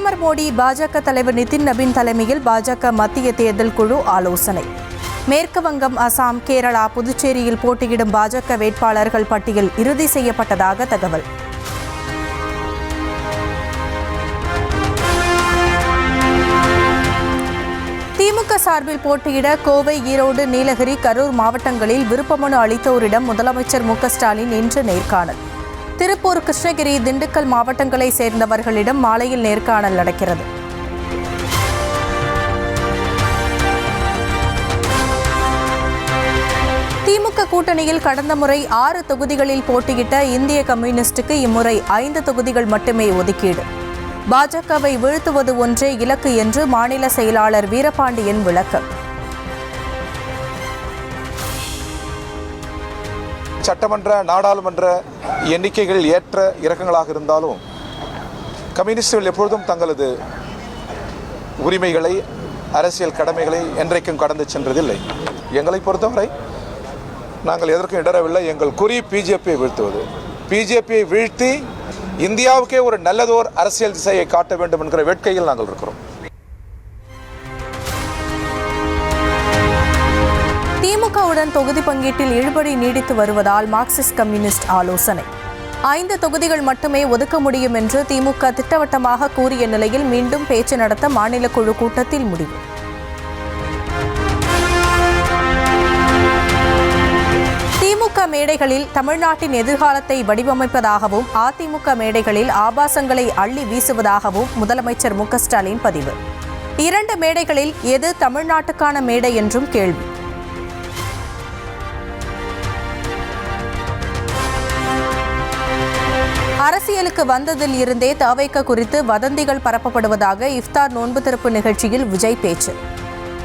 பிரதமர் மோடி பாஜக தலைவர் நிதின் நபீன் தலைமையில் பாஜக மத்திய தேர்தல் குழு ஆலோசனை. மேற்கு வங்கம், அசாம், கேரளா, புதுச்சேரியில் போட்டியிடும் பாஜக வேட்பாளர்கள் பட்டியல் இறுதி செய்யப்பட்டதாக தகவல். திமுக சார்பில் போட்டியிட கோவை, ஈரோடு, நீலகிரி, கரூர் மாவட்டங்களில் விருப்பமனு அளித்தோரிடம் முதலமைச்சர் மு க ஸ்டாலின் இன்று நேர்காணல். திருப்பூர், கிருஷ்ணகிரி, திண்டுக்கல் மாவட்டங்களை சேர்ந்தவர்களிடம் மாலையில் நேர்காணல் நடக்கிறது. திமுக கூட்டணியில் கடந்த முறை 6 தொகுதிகளில் போட்டியிட்ட இந்திய கம்யூனிஸ்டுக்கு இம்முறை 5 தொகுதிகள் மட்டுமே ஒதுக்கீடு. பாஜகவை வீழ்த்துவது ஒன்றே இலக்கு என்று மாநில செயலாளர் வீரபாண்டியன் விளக்கம். சட்டமன்ற, நாடாளுமன்ற எண்ணிக்கைகள் ஏற்ற இறக்கங்களாக இருந்தாலும் கம்யூனிஸ்டுகள் எப்பொழுதும் தங்களது உரிமைகளை, அரசியல் கடமைகளை என்றைக்கும் கடந்து சென்றதில்லை. எங்களை பொறுத்தவரை நாங்கள் எதற்கும் இடரவில்லை. எங்கள் குறி பிஜேபியை வீழ்த்துவது. பிஜேபியை வீழ்த்தி இந்தியாவுக்கே ஒரு நல்லதோர் அரசியல் திசையை காட்ட வேண்டும் என்கிற வேட்கையில் நாங்கள் இருக்கிறோம். திமுகவுடன் தொகுதி பங்கீட்டில் இழுபறி நீடித்து வருவதால் மார்க்சிஸ்ட் கம்யூனிஸ்ட் ஆலோசனை. 5 தொகுதிகள் மட்டுமே ஒதுக்க முடியும் என்று திமுக திட்டவட்டமாக கூறிய நிலையில் மீண்டும் பேச்சு நடத்த மாநில குழு கூட்டத்தில் முடிவு. திமுக மேடைகளில் தமிழ்நாட்டின் எதிர்காலத்தை வடிவமைப்பதாகவும், அதிமுக மேடைகளில் ஆபாசங்களை அள்ளி வீசுவதாகவும் முதலமைச்சர் மு க ஸ்டாலின் பதிவு. 2 மேடைகளில் எது தமிழ்நாட்டுக்கான மேடை என்றும் கேள்வி. அரசியலுக்கு வந்ததில் இருந்தே தவைக்க குறித்து வதந்திகள் பரப்பப்படுவதாக இஃப்தார் நோன்பு திறப்பு நிகழ்ச்சியில் விஜய் பேச்சு.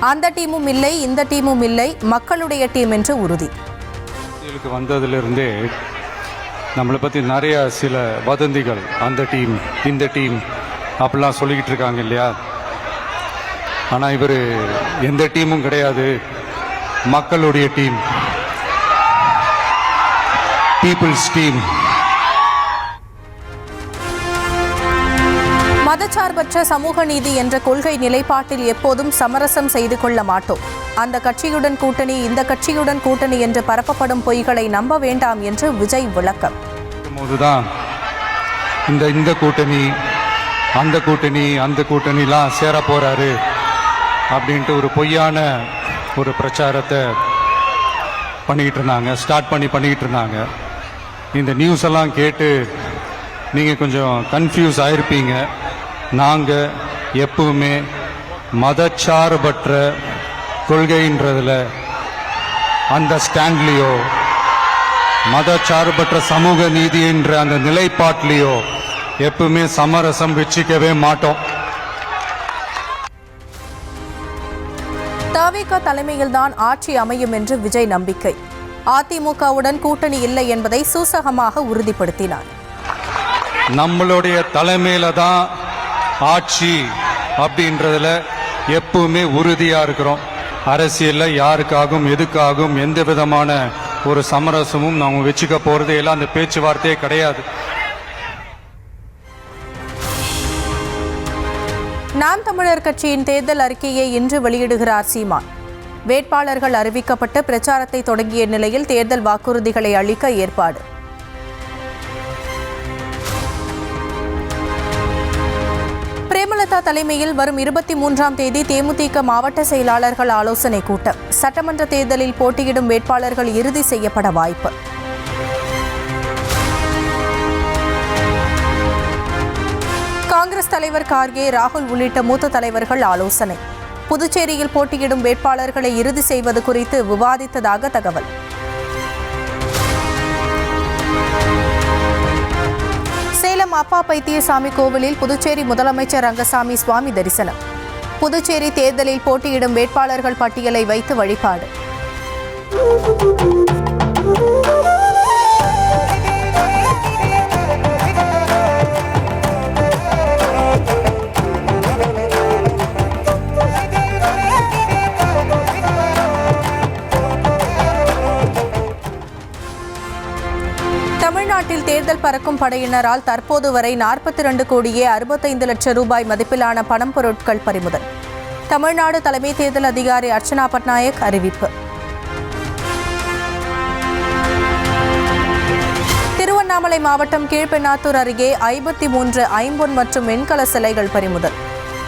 அந்த டீமும் இல்லை, இந்த டீமும் இல்லை, மக்களுடைய டீம் என்று உறுதி. அரசியலுக்கு வந்ததிலிருந்தே நம்மளை பற்றி நிறைய சில வதந்திகள், அந்த டீம், இந்த டீம் அப்படிலாம் சொல்லிக்கிட்டு இருக்காங்க இல்லையா. ஆனால் இவர் எந்த டீமும் கிடையாது, மக்களுடைய டீம், பீப்புள்ஸ் டீம். மதச்சார்பற்ற சமூக நீதி என்ற கொள்கை நிலைப்பாட்டில் எப்போதும் சமரசம் செய்து கொள்ள மாட்டோம். அந்த கட்சியுடன் கூட்டணி, இந்த கட்சியுடன் கூட்டணி என்று பரப்பப்படும் பொய்களை நம்ப வேண்டாம் என்று விஜய் விளக்கம். போதுதான் இந்த கூட்டணி, அந்த கூட்டணி, அந்த கூட்டணிலாம் சேர போறாரு அப்படின்ட்டு ஒரு பொய்யான ஒரு பிரச்சாரத்தை பண்ணிக்கிட்டு இருந்தாங்க. இந்த நியூஸ் எல்லாம் கேட்டு நீங்கள் கொஞ்சம் கன்ஃபியூஸ் ஆயிருப்பீங்க. நாங்கள் எப்பவுமே மதச்சார்பற்ற கொள்கைன்றதில், அந்த ஸ்டாண்ட்லேயோ, மதச்சார்பற்ற சமூக நீதி என்ற அந்த நிலைப்பாட்டிலேயோ எப்பவுமே சமரசம் வச்சிக்கவே மாட்டோம். தவிக தலைமையில்தான் ஆட்சி அமையும் என்று விஜய் நம்பிக்கை. அதிமுகவுடன் கூட்டணி இல்லை என்பதை சூசகமாக உறுதிப்படுத்தினார். நம்மளுடைய தலைமையில தான் ஆட்சி அப்படின்றதுல எப்பவுமே உறுதியா இருக்கிறோம். அரசியல்ல யாருக்காகவும் எதுக்காகவும் எந்த விதமான ஒரு சமரசமும் நாம வச்சுக்க போறதே இல்லை. அந்த பேச்சுவார்த்தையே கிடையாது. நாம் தமிழர் கட்சியின் தேர்தல் அறிக்கையை இன்று வெளியிடுகிறார் சீமான். வேட்பாளர்கள் அறிவிக்கப்பட்டு பிரச்சாரத்தை தொடங்கிய நிலையில் தேர்தல் வாக்குறுதிகளை அளிக்க ஏற்பாடு. பிரேமலதா தலைமையில் வரும் 23ஆம் தேதி தேமுதிக மாவட்ட செயலாளர்கள் ஆலோசனை கூட்டம். சட்டமன்ற தேர்தலில் போட்டியிடும் வேட்பாளர்கள் இறுதி செய்யப்பட வாய்ப்பு. காங்கிரஸ் தலைவர் கார்கே, ராகுல் உள்ளிட்ட மூத்த தலைவர்கள் ஆலோசனை. புதுச்சேரியில் போட்டியிடும் வேட்பாளர்களை இறுதி செய்வது குறித்து விவாதித்ததாக தகவல். சேலம் அப்பா பைத்தியசாமி கோவிலில் புதுச்சேரி முதலமைச்சர் ரங்கசாமி சுவாமி தரிசனம். புதுச்சேரி தேர்தலில் போட்டியிடும் வேட்பாளர்கள் பட்டியலை வைத்து வழிபாடு. தமிழ்நாட்டில் தேர்தல் பறக்கும் படையினரால் தற்போது வரை 42 கோடியே 65 லட்சம் ரூபாய் மதிப்பிலான பணம் பொருட்கள் பறிமுதல். தமிழ்நாடு தலைமை தேர்தல் அதிகாரி அர்ச்சனா பட்நாயக் அறிவிப்பு. திருவண்ணாமலை மாவட்டம் கீழ்பெண்ணாத்தூர் அருகே 53 ஐம்பொன் மற்றும் வெண்கல சிலைகள் பறிமுதல்.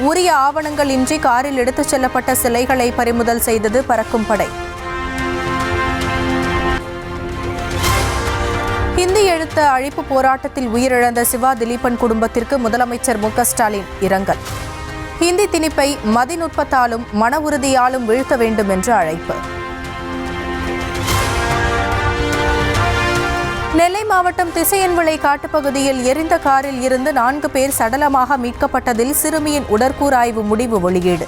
உரிய ஆவணங்கள் இன்றி காரில் எடுத்துச் செல்லப்பட்ட சிலைகளை பறிமுதல் செய்தது பறக்கும் படை. ஹிந்தி எழுத்த அழிப்பு போராட்டத்தில் உயிரிழந்த சிவா திலீபன் குடும்பத்திற்கு முதலமைச்சர் மு.க.ஸ்டாலின் இரங்கல். ஹிந்தி திணிப்பை மதிநுட்பத்தாலும் மன உறுதியாலும் வீழ்த்த வேண்டும் என்று அழைப்பு. நெல்லை மாவட்டம் திசையன்விளை காட்டுப்பகுதியில் எரிந்த காரில் இருந்து 4 பேர் சடலமாக மீட்கப்பட்டதில் சிறுமியின் உடற்கூறாய்வு முடிவு வெளியீடு.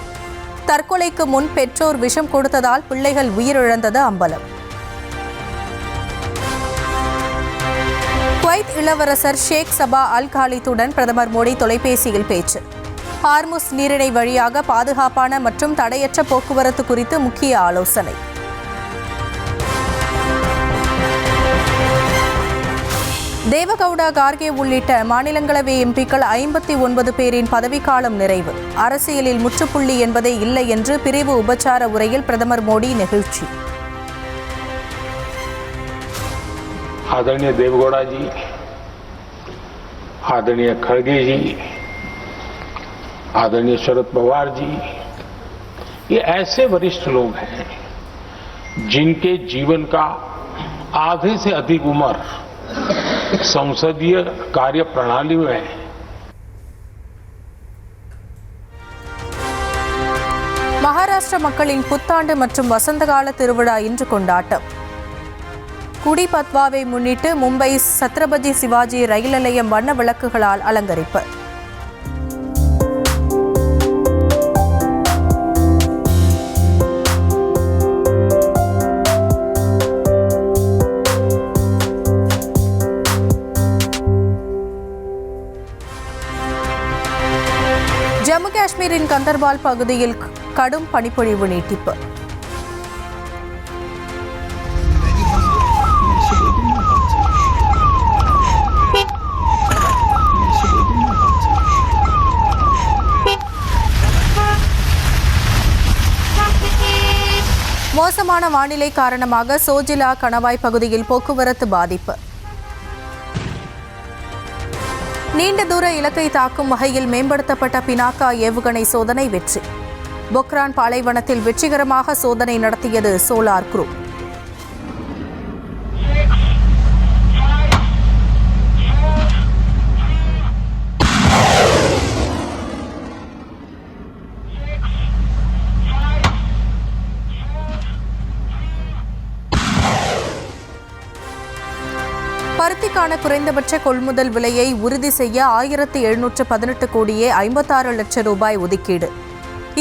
தற்கொலைக்கு முன் பெற்றோர் விஷம் கொடுத்ததால் பிள்ளைகள் உயிரிழந்தது அம்பலம். குவைத் இளவரசர் ஷேக் சபா அல் காலித்துடன் பிரதமர் மோடி தொலைபேசியில் பேச்சு. ஹார்முஸ் நீரிணை வழியாக பாதுகாப்பான மற்றும் தடையற்ற போக்குவரத்து குறித்து முக்கிய ஆலோசனை. தேவகவுடா, கார்கே உள்ளிட்ட மாநிலங்களவை எம்பிக்கள் 59 பேரின் பதவிக்காலம் நிறைவு. அரசியலில் முற்றுப்புள்ளி என்பதே இல்லை என்று பிரிவு உபச்சார உரையில் பிரதமர் மோடி நெகிழ்ச்சி. आदरणीय देवगौड़ा जी, आदरणीय खड़गे जी, आदरणीय शरद पवार जी, ये ऐसे वरिष्ठ लोग हैं जिनके जीवन का आधे से अधिक उम्र संसदीय कार्य प्रणाली में है. மகாராஷ்டிர மக்களின் புத்தாண்டு மற்றும் வசந்தகால திருவிழா இன்று கொண்டாட்டம். குடி பத்வாவை முன்னிட்டு மும்பை சத்ரபதி சிவாஜி ரயில் நிலையம் வண்ண விளக்குகளால் அலங்கரிப்பு. ஜம்மு காஷ்மீரின் கந்தர்பால் பகுதியில் கடும் பனிப்பொழிவு நீட்டிப்பு. மோசமான வானிலை காரணமாக சோஜிலா கணவாய் பகுதியில் போக்குவரத்து பாதிப்பு. நீண்ட தூர இலக்கை தாக்கும் வகையில் மேம்படுத்தப்பட்ட பினாக்கா ஏவுகணை சோதனை வெற்றி. பொக்ரான் பாலைவனத்தில் வெற்றிகரமாக சோதனை நடத்தியது சோலார் குரூப். பருத்திக்கான குறைந்தபட்ச கொள்முதல் விலையை உறுதி செய்ய 1718 கோடியே 56 லட்சம் ரூபாய் ஒதுக்கீடு.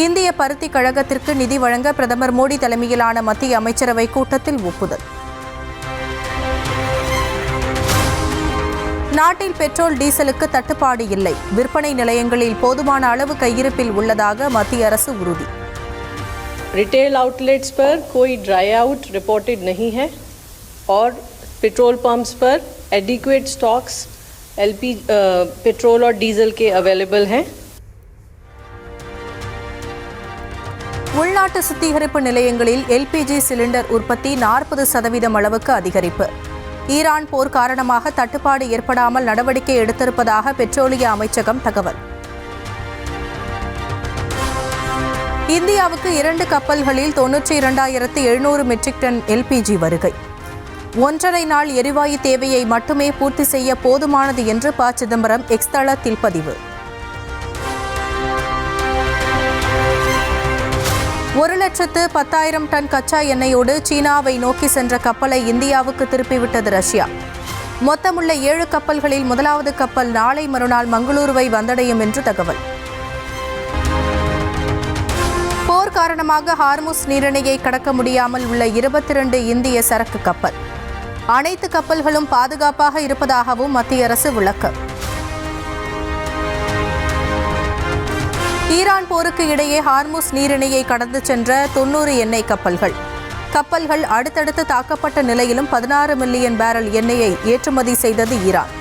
இந்திய பருத்தி கழகத்திற்கு நிதி வழங்க பிரதமர் மோடி தலைமையிலான மத்திய அமைச்சரவை கூட்டத்தில் ஒப்புதல். நாட்டில் பெட்ரோல் டீசலுக்கு தட்டுப்பாடு இல்லை. விற்பனை நிலையங்களில் போதுமான அளவு கையிருப்பில் உள்ளதாக மத்திய அரசு உறுதி. रिटेल आउटलेट्स पर कोई ड्राई आउट रिपोर्टेड नहीं है और पेट्रोल पंप्स पर एडिक्वेट स्टॉक्स पेट्रोल और डीजल के अवेलेबल हैं. உள்நாட்டு சுத்திகரிப்பு நிலையங்களில் எல்பிஜி சிலிண்டர் உற்பத்தி 40% அளவுக்கு அதிகரிப்பு. ஈரான் போர் காரணமாக தட்டுப்பாடு ஏற்படாமல் நடவடிக்கை எடுத்திருப்பதாக பெட்ரோலிய அமைச்சகம் தகவல். இந்தியாவுக்கு 2 கப்பல்களில் 92,700 மெட்ரிக் டன் எல்பிஜி வருகை. 1.5 நாள் எரிவாயு தேவையை மட்டுமே பூர்த்தி செய்ய போதுமானது என்று ப. சிதம்பரம் எக்ஸ் தளத்தில் பதிவு. 1,10,000 டன் கச்சா எண்ணெயோடு சீனாவை நோக்கி சென்ற கப்பலை இந்தியாவுக்கு திருப்பிவிட்டது ரஷ்யா. மொத்தமுள்ள 7 கப்பல்களில் முதலாவது கப்பல் நாளை மறுநாள் மங்களூருவை வந்தடையும் என்று தகவல். போர் காரணமாக ஹார்முஸ் நீரிணையை கடக்க முடியாமல் உள்ள 22 இந்திய சரக்கு கப்பல். அனைத்து கப்பல்களும் பாதுகாப்பாக இருப்பதாகவும் மத்திய அரசு விளக்கம். ஈரான் போருக்கு இடையே ஹார்முஸ் நீரிணையை கடந்து சென்ற 90 எண்ணெய் கப்பல்கள் அடுத்தடுத்து தாக்கப்பட்ட நிலையிலும் 16 மில்லியன் பேரல் எண்ணெயை ஏற்றுமதி செய்தது ஈரான்.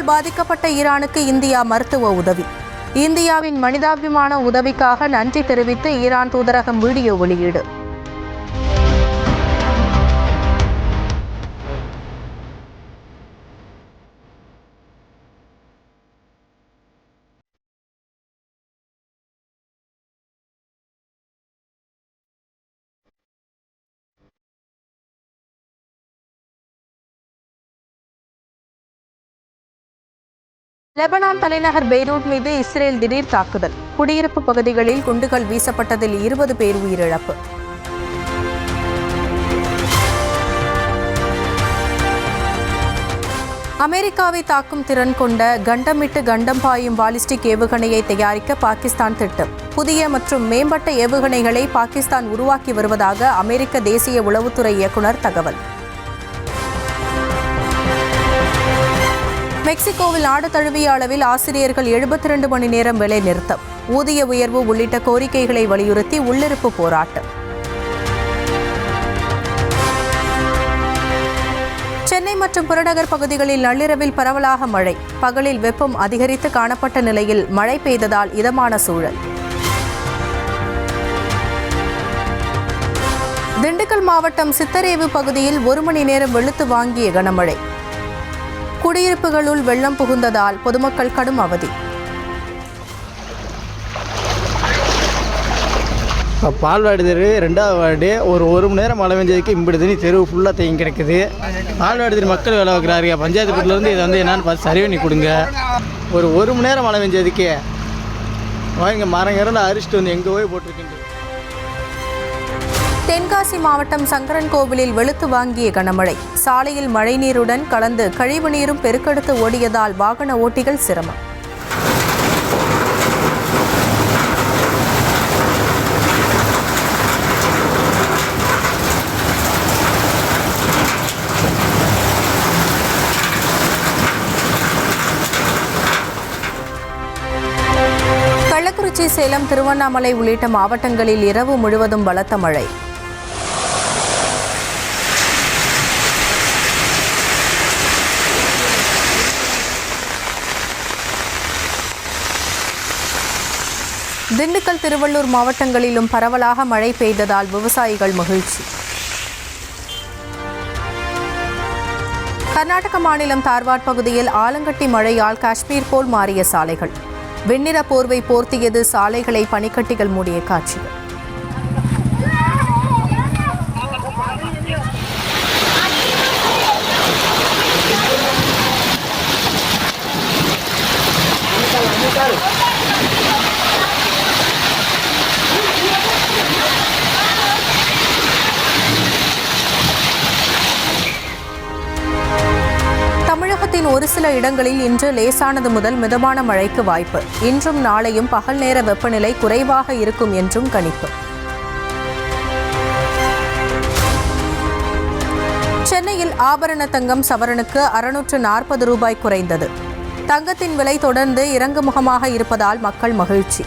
போரால் பாதிக்கப்பட்ட ஈரானுக்கு இந்தியா மருத்துவ உதவி. இந்தியாவின் மனிதாபிமான உதவிக்காக நன்றி தெரிவித்து ஈரான் தூதரகம் வீடியோ வெளியீடு. லெபனான் தலைநகர் பெய்ரூட் மீது இஸ்ரேல் திடீர் தாக்குதல். குடியிருப்பு பகுதிகளில் குண்டுகள் வீசப்பட்டதில் 20 பேர் உயிரிழப்பு. அமெரிக்காவை தாக்கும் திறன் கொண்ட கண்டமிட்டு கண்டம் பாயும் பாலிஸ்டிக் ஏவுகணையை தயாரிக்க பாகிஸ்தான் திட்டம். புதிய மற்றும் மேம்பட்ட ஏவுகணைகளை பாகிஸ்தான் உருவாக்கி வருவதாக அமெரிக்க தேசிய உளவுத்துறை இயக்குநர் தகவல். மெக்சிகோவில் நாடு தழுவிய அளவில் ஆசிரியர்கள் 72 மணி நேரம் வேலை நிறுத்தம். ஊதிய உயர்வு உள்ளிட்ட கோரிக்கைகளை வலியுறுத்தி உள்ளிருப்பு போராட்டம். சென்னை மற்றும் புறநகர் பகுதிகளில் நள்ளிரவில் பரவலாக மழை. பகலில் வெப்பம் அதிகரித்து காணப்பட்ட நிலையில் மழை பெய்ததால் இதமான சூழல். திண்டுக்கல் மாவட்டம் சித்தரேவு பகுதியில் 1 மணி நேரம் வெளுத்து வாங்கிய கனமழை. குடியிருப்புகளுள் வெள்ளம் புகுந்ததால் பொதுமக்கள் கடும் அவதி. பால்வாடி தெரு 2வது வார்டு ஒரு மணி நேரம் மழை பெஞ்சதுக்கு இம்பிடி தண்ணி தெருவு ஃபுல்லாக தேங்கி கிடக்குது. பால்வாடி தெரு மக்கள் வேலை வைக்கிறாரு. பஞ்சாயத்து வீட்டிலேருந்து இதை என்னன்னு பார்த்து சரி பண்ணி கொடுங்க. ஒரு மணி நேரம் மழை பெஞ்சதுக்கு வாங்க மரங்கரெல்லாம் அரிச்சிட்டு வந்து எங்கே போய் போட்டிருக்கீங்க. தென்காசி மாவட்டம் சங்கரன் கோவிலில் வெளுத்து வாங்கிய கனமழை. சாலையில் மழைநீருடன் கலந்து கழிவுநீரும் பெருக்கெடுத்து ஓடியதால் வாகன ஓட்டிகள் சிரமம். கள்ளக்குறிச்சி, சேலம், திருவண்ணாமலை உள்ளிட்ட மாவட்டங்களில் இரவு முழுவதும் பலத்த மழை. திண்டுக்கல், திருவள்ளூர் மாவட்டங்களிலும் பரவலாக மழை பெய்ததால் விவசாயிகள் மகிழ்ச்சி. கர்நாடக மாநிலம் தார்வாட் பகுதியில் ஆலங்கட்டி மழையால் காஷ்மீர் போல் மாறிய சாலைகள். வெண்ணிற போர்வை போர்த்தியது சாலைகளை பனிக்கட்டிகள் மூடிய காட்சிகள். தமிழகத்தின் ஒரு சில இடங்களில் இன்று லேசானது முதல் மிதமான மழைக்கு வாய்ப்பு. இன்றும் நாளையும் பகல் நேர வெப்பநிலை குறைவாக இருக்கும் என்றும் கணிப்பு. சென்னையில் ஆபரண தங்கம் சவரனுக்கு 640 ரூபாய் குறைந்தது. தங்கத்தின் விலை தொடர்ந்து இறங்குமுகமாக இருப்பதால் மக்கள் மகிழ்ச்சி.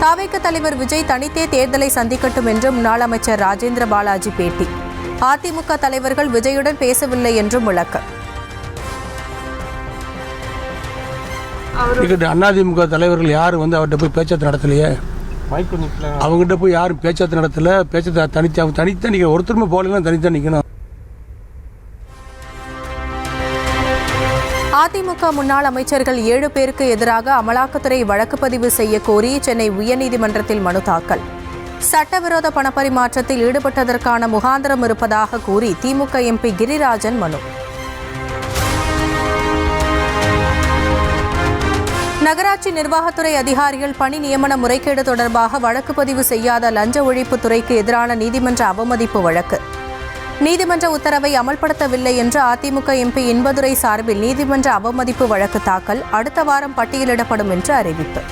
தவிக தலைவர் விஜய் தனித்தே தேர்தலை சந்திக்கட்டும் என்று முன்னாள் அமைச்சர் ராஜேந்திர பாலாஜி பேட்டி. அதிமுக தலைவர்கள் விஜயுடன் பேசவில்லை என்றும் விளக்கம். அதிமுக தலைவர்கள் யாரும் அவர்கிட்ட போய் பேச்சுவார்த்தை நடத்தலையே. அவங்ககிட்ட போய் யாரும் பேச்சுவார்த்தை நடத்தல. பேச்சு தனித்தான் நிற்க. ஒருத்தருமே போகலாம், தனித்தான் நிற்கணும். அதிமுக முன்னாள் அமைச்சர்கள் 7 பேருக்கு எதிராக அமலாக்கத்துறை வழக்கு பதிவு செய்ய கோரி சென்னை உயர்நீதிமன்றத்தில் மனு தாக்கல். சட்டவிரோத பணப்பரிமாற்றத்தில் ஈடுபட்டதற்கான முகாந்திரம் இருப்பதாக கூறி திமுக எம்பி கிரிராஜன் மனு. நகராட்சி நிர்வாகத்துறை அதிகாரிகள் பணி நியமன முறைகேடு தொடர்பாக வழக்கு பதிவு செய்யாத லஞ்ச ஒழிப்புத்துறைக்கு எதிரான நீதிமன்ற அவமதிப்பு வழக்கு. நீதிமன்ற உத்தரவை அமல்படுத்தவில்லை என்று அதிமுக எம்பி இன்பதுரை சார்பில் நீதிமன்ற அவமதிப்பு வழக்கு தாக்கல். அடுத்த வாரம் பட்டியலிடப்படும் என்று அறிவிப்பு.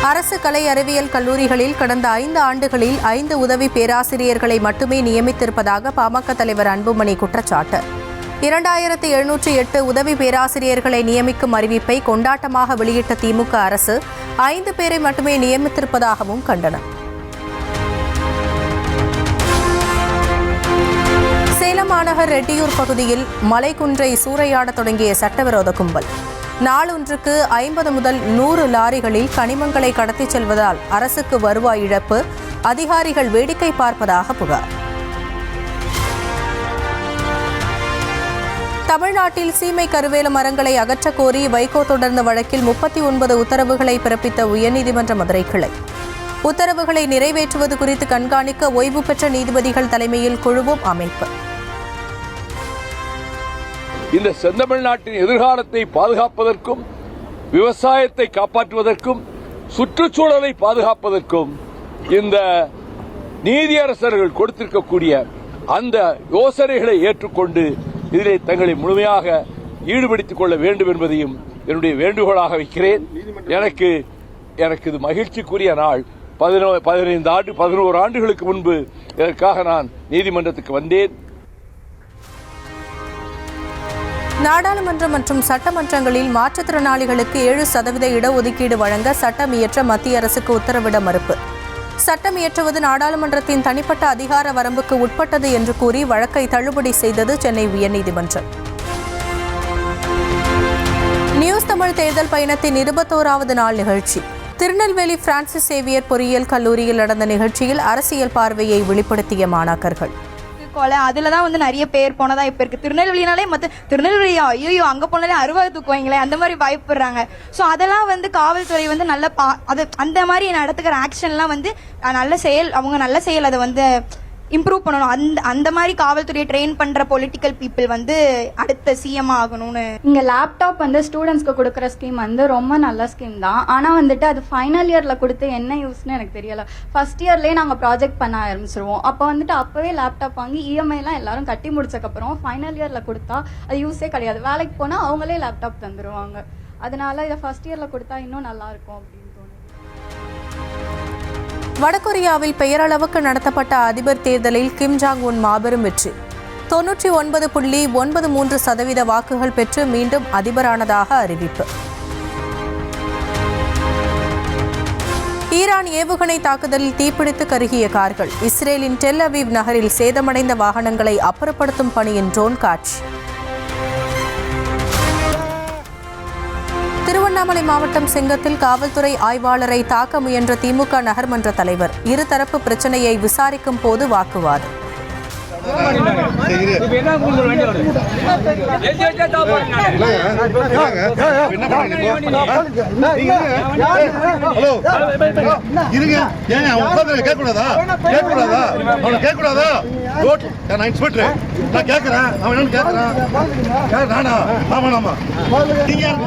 அரசு கலை அறிவியல் கல்லூரிகளில் கடந்த 5 ஆண்டுகளில் 5 உதவி பேராசிரியர்களை மட்டுமே நியமித்திருப்பதாக பாமக தலைவர் அன்புமணி குற்றச்சாட்டு. 2708 உதவி பேராசிரியர்களை நியமிக்கும் அறிவிப்பை கொண்டாட்டமாக வெளியிட்ட திமுக அரசு 5 பேரை மட்டுமே நியமித்திருப்பதாகவும் கண்டனம். சேலம் மாநகர் ரெட்டியூர் பகுதியில் மலைக்குன்றை சூறையாடத் தொடங்கிய சட்டவிரோத கும்பல். நாளொன்றுக்கு 50 முதல் 100 லாரிகளில் கனிமங்களை கடத்திச் செல்வதால் அரசுக்கு வருவாய் இழப்பு, அதிகாரிகள் வேடிக்கை பார்ப்பதாக புகார். தமிழ்நாட்டில் சீமை கருவேல மரங்களை அகற்றக் கோரி வைகோ தொடர்ந்த வழக்கில் 39 உத்தரவுகளை பிறப்பித்த உயர்நீதிமன்ற மதுரை கிளை. உத்தரவுகளை நிறைவேற்றுவது குறித்து கண்காணிக்க ஓய்வு பெற்ற நீதிபதிகள் தலைமையில் குழுவும் அமைப்பு. இந்த செந்தமிழ்நாட்டின் எதிர்காலத்தை பாதுகாப்பதற்கும், விவசாயத்தை காப்பாற்றுவதற்கும், சுற்றுச்சூழலை பாதுகாப்பதற்கும் இந்த நீதியரசர்கள் கொடுத்திருக்கக்கூடிய அந்த யோசனைகளை ஏற்றுக்கொண்டு இதிலே தங்களை முழுமையாக ஈடுபடுத்திக் கொள்ள வேண்டும் என்பதையும் என்னுடைய வேண்டுகோளாக வைக்கிறேன். எனக்கு இது மகிழ்ச்சிக்குரிய நாள். 11 ஆண்டுகளுக்கு முன்பு இதற்காக நான் நீதிமன்றத்துக்கு வந்தேன். நாடாளுமன்றம் மற்றும் சட்டமன்றங்களில் மாற்றுத்திறனாளிகளுக்கு 7% இடஒதுக்கீடு வழங்க சட்டம் இயற்ற மத்திய அரசுக்கு உத்தரவிட மறுப்பு. சட்டம் இயற்றுவது நாடாளுமன்றத்தின் தனிப்பட்ட அதிகார வரம்புக்கு உட்பட்டது என்று கூறி வழக்கை தள்ளுபடி செய்தது சென்னை உயர்நீதிமன்றம். நியூஸ் தமிழ் தேர்தல் பயணத்தின் 21வது நாள் நிகழ்ச்சி. திருநெல்வேலி பிரான்சிஸ் சேவியர் பொறியியல் கல்லூரியில் நடந்த நிகழ்ச்சியில் அரசியல் பார்வையை வெளிப்படுத்திய மாணாக்கர்கள். கொலை அதில் தான் வந்து நிறைய பேர் போனதா இப்போ இருக்குது. திருநெல்வேலினாலே திருநெல்வேலி ஐயோ அங்கே போனாலே அறுவாது தூக்குவாங்களே அந்த மாதிரி பயப்படுறாங்க. ஸோ அதெல்லாம் வந்து காவல்துறை வந்து நல்ல அந்த மாதிரி நடத்துக்கிற ஆக்ஷன்லாம் வந்து அவங்க நல்ல செயல் அதை வந்து இம்ப்ரூவ் பண்ணணும். அந்த மாதிரி காவல்துறையை ட்ரெயின் பண்ற பொலிட்டிக்கல் பீப்புள் வந்து அடுத்த சிஎம் ஆகணும்னு. இங்க லேப்டாப் வந்து ஸ்டூடெண்ட்ஸ்க்கு கொடுக்குற ஸ்கீம் வந்து ரொம்ப நல்ல ஸ்கீம் தான். ஆனா வந்துட்டு அது ஃபைனல் இயர்ல கொடுத்து என்ன யூஸ்ன்னு எனக்கு தெரியல. ஃபர்ஸ்ட் இயர்லயே நாங்க ப்ராஜெக்ட் பண்ண ஆரம்பிச்சிருவோம். அப்போ வந்துட்டு அப்பவே லேப்டாப் வாங்கி இஎம்ஐ எல்லாம் எல்லாரும் கட்டி முடிச்சக்கப்புறம் ஃபைனல் இயர்ல கொடுத்தா அது யூஸே கிடையாது. வேலைக்கு போனா அவங்களே லேப்டாப் தந்துருவாங்க. அதனால இதை ஃபர்ஸ்ட் இயர்ல கொடுத்தா இன்னும் நல்லா இருக்கும் அப்படின்னு தோணுது. வடகொரியாவில் பெயரளவுக்கு நடத்தப்பட்ட அதிபர் தேர்தலில் கிம் ஜாங் உன் மாபெரும் வெற்றி. 99.93% வாக்குகள் பெற்று மீண்டும் அதிபரானதாக அறிவிப்பு. ஈரான் ஏவுகணை தாக்குதலில் தீப்பிடித்து கருகிய கார்கள். இஸ்ரேலின் டெல் அவீவ் நகரில் சேதமடைந்த வாகனங்களை அப்புறப்படுத்தும் பணியின் ட்ரோன் காட்சி. திருவண்ணாமலை மாவட்டம் செங்கத்தில் காவல்துறை ஆய்வாளரை தாக்க முயன்ற திமுக நகர்மன்ற தலைவர். இருதரப்பு பிரச்சனையை விசாரிக்கும் போது வாக்குவாதம்.